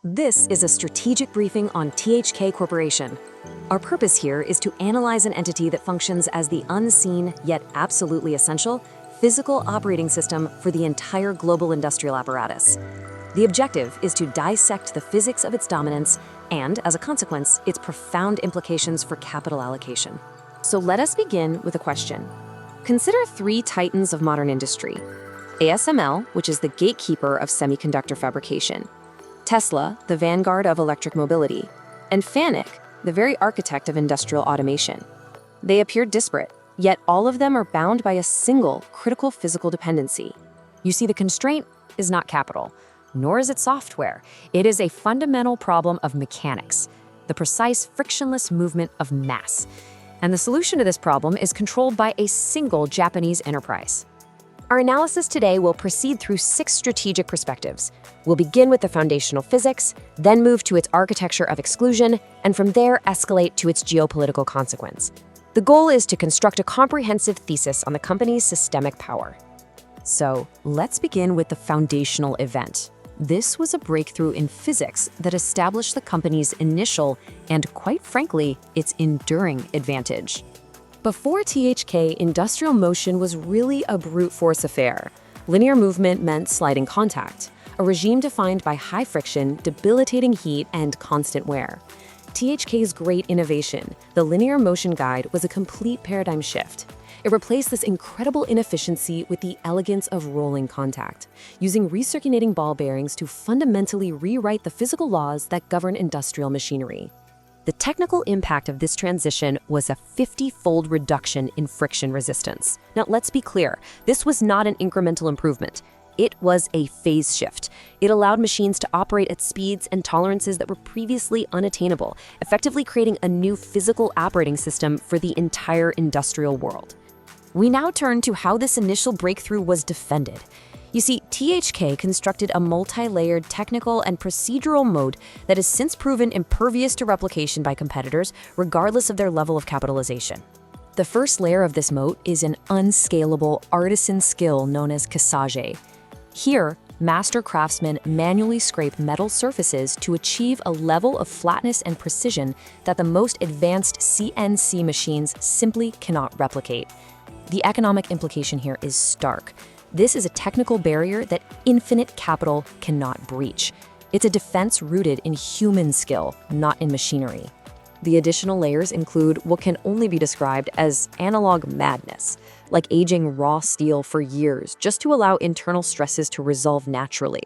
This is a strategic briefing on THK Corporation. Our purpose here is to analyze an entity that functions as the unseen, yet absolutely essential, physical operating system for the entire global industrial apparatus. The objective is to dissect the physics of its dominance and, as a consequence, its profound implications for capital allocation. So let us begin with a question. Consider three titans of modern industry. ASML, which is the gatekeeper of semiconductor fabrication. Tesla, the vanguard of electric mobility. And Fanuc, the very architect of industrial automation. They appear disparate, yet all of them are bound by a single critical physical dependency. You see, the constraint is not capital, nor is it software. It is a fundamental problem of mechanics, the precise frictionless movement of mass. And the solution to this problem is controlled by a single Japanese enterprise. Our analysis today will proceed through 6 strategic perspectives. We'll begin with the foundational physics, then move to its architecture of exclusion, and from there escalate to its geopolitical consequence. The goal is to construct a comprehensive thesis on the company's systemic power. So, let's begin with the foundational event. This was a breakthrough in physics that established the company's initial and, quite frankly, its enduring advantage. Before THK, industrial motion was really a brute force affair. Linear movement meant sliding contact, a regime defined by high friction, debilitating heat, and constant wear. THK's great innovation, the linear motion guide, was a complete paradigm shift. It replaced this incredible inefficiency with the elegance of rolling contact, using recirculating ball bearings to fundamentally rewrite the physical laws that govern industrial machinery. The technical impact of this transition was a 50-fold reduction in friction resistance. Now, let's be clear, this was not an incremental improvement. It was a phase shift. It allowed machines to operate at speeds and tolerances that were previously unattainable, effectively creating a new physical operating system for the entire industrial world. We now turn to how this initial breakthrough was defended. You see, THK constructed a multi-layered technical and procedural moat that has since proven impervious to replication by competitors, regardless of their level of capitalization. The first layer of this moat is an unscalable artisan skill known as Kisage. Here, master craftsmen manually scrape metal surfaces to achieve a level of flatness and precision that the most advanced CNC machines simply cannot replicate. The economic implication here is stark. This is a technical barrier that infinite capital cannot breach. It's a defense rooted in human skill, not in machinery. The additional layers include what can only be described as analog madness, like aging raw steel for years just to allow internal stresses to resolve naturally.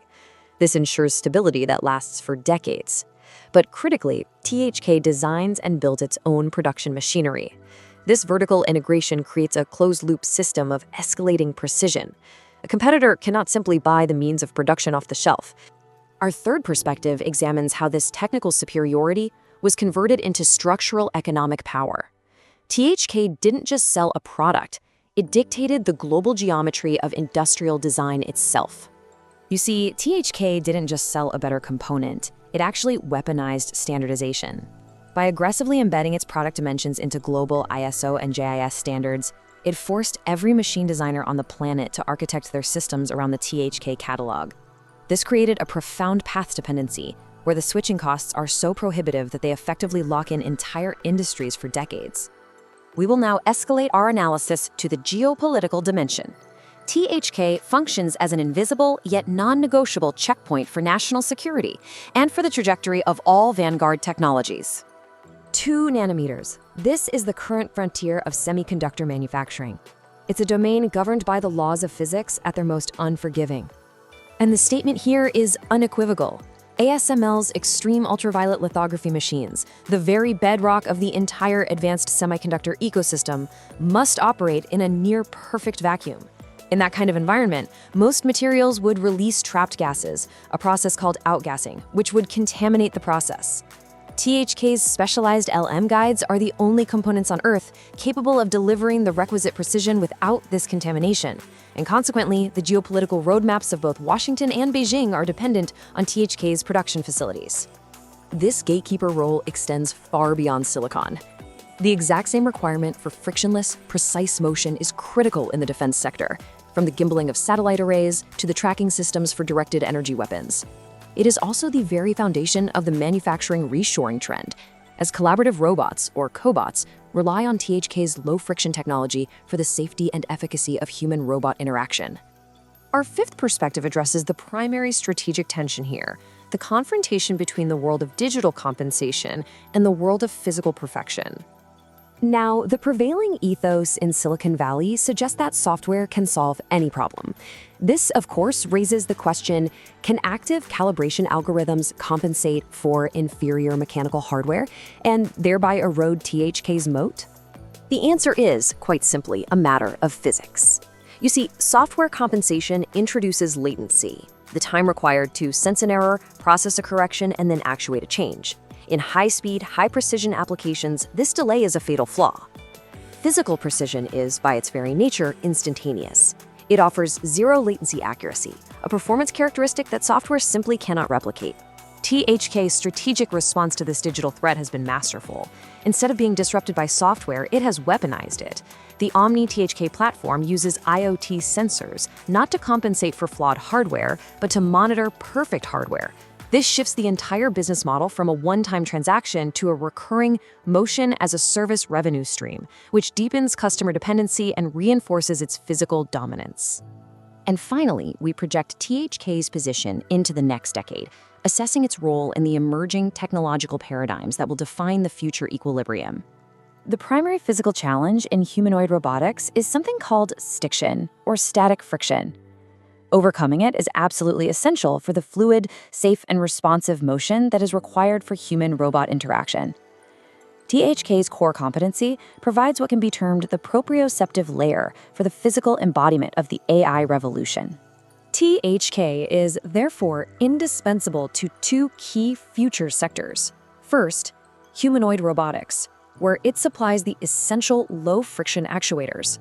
This ensures stability that lasts for decades. But critically, THK designs and builds its own production machinery. This vertical integration creates a closed-loop system of escalating precision. A competitor cannot simply buy the means of production off the shelf. Our third perspective examines how this technical superiority was converted into structural economic power. THK didn't just sell a product, it dictated the global geometry of industrial design itself. You see, THK didn't just sell a better component, it actually weaponized standardization. By aggressively embedding its product dimensions into global ISO and JIS standards, it forced every machine designer on the planet to architect their systems around the THK catalog. This created a profound path dependency, where the switching costs are so prohibitive that they effectively lock in entire industries for decades. We will now escalate our analysis to the geopolitical dimension. THK functions as an invisible yet non-negotiable checkpoint for national security and for the trajectory of all vanguard technologies. 2 nanometers. This is the current frontier of semiconductor manufacturing. It's a domain governed by the laws of physics at their most unforgiving. And the statement here is unequivocal. ASML's extreme ultraviolet lithography machines, the very bedrock of the entire advanced semiconductor ecosystem, must operate in a near-perfect vacuum. In that kind of environment, most materials would release trapped gases, a process called outgassing, which would contaminate the process. THK's specialized LM guides are the only components on Earth capable of delivering the requisite precision without this contamination, and consequently, the geopolitical roadmaps of both Washington and Beijing are dependent on THK's production facilities. This gatekeeper role extends far beyond silicon. The exact same requirement for frictionless, precise motion is critical in the defense sector, from the gimbaling of satellite arrays to the tracking systems for directed energy weapons. It is also the very foundation of the manufacturing reshoring trend, as collaborative robots, or cobots, rely on THK's low-friction technology for the safety and efficacy of human-robot interaction. Our fifth perspective addresses the primary strategic tension here, the confrontation between the world of digital compensation and the world of physical perfection. Now, the prevailing ethos in Silicon Valley suggests that software can solve any problem. This, of course, raises the question, can active calibration algorithms compensate for inferior mechanical hardware and thereby erode THK's moat? The answer is, quite simply, a matter of physics. You see, software compensation introduces latency, the time required to sense an error, process a correction, and then actuate a change. In high-speed, high-precision applications, this delay is a fatal flaw. Physical precision is, by its very nature, instantaneous. It offers zero-latency accuracy, a performance characteristic that software simply cannot replicate. THK's strategic response to this digital threat has been masterful. Instead of being disrupted by software, it has weaponized it. The Omni THK platform uses IoT sensors, not to compensate for flawed hardware, but to monitor perfect hardware. This shifts the entire business model from a one-time transaction to a recurring motion-as-a-service revenue stream, which deepens customer dependency and reinforces its physical dominance. And finally, we project THK's position into the next decade, assessing its role in the emerging technological paradigms that will define the future equilibrium. The primary physical challenge in humanoid robotics is something called stiction, or static friction. Overcoming it is absolutely essential for the fluid, safe, and responsive motion that is required for human-robot interaction. THK's core competency provides what can be termed the proprioceptive layer for the physical embodiment of the AI revolution. THK is therefore indispensable to two key future sectors. First, humanoid robotics, where it supplies the essential low-friction actuators.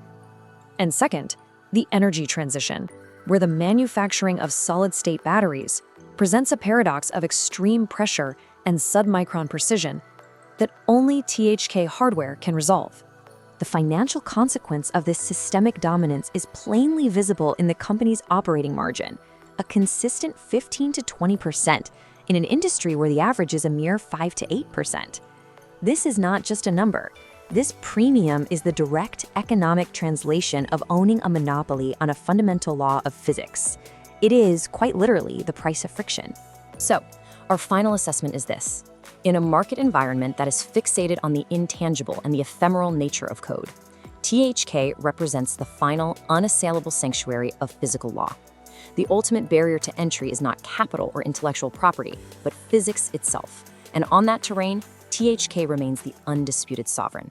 And second, the energy transition, where the manufacturing of solid-state batteries presents a paradox of extreme pressure and submicron precision that only THK hardware can resolve. The financial consequence of this systemic dominance is plainly visible in the company's operating margin, a consistent 15 to 20%, in an industry where the average is a mere 5 to 8%. This is not just a number. This premium is the direct economic translation of owning a monopoly on a fundamental law of physics. It is, quite literally, the price of friction. So, our final assessment is this. In a market environment that is fixated on the intangible and the ephemeral nature of code, THK represents the final, unassailable sanctuary of physical law. The ultimate barrier to entry is not capital or intellectual property, but physics itself. And on that terrain, THK remains the undisputed sovereign.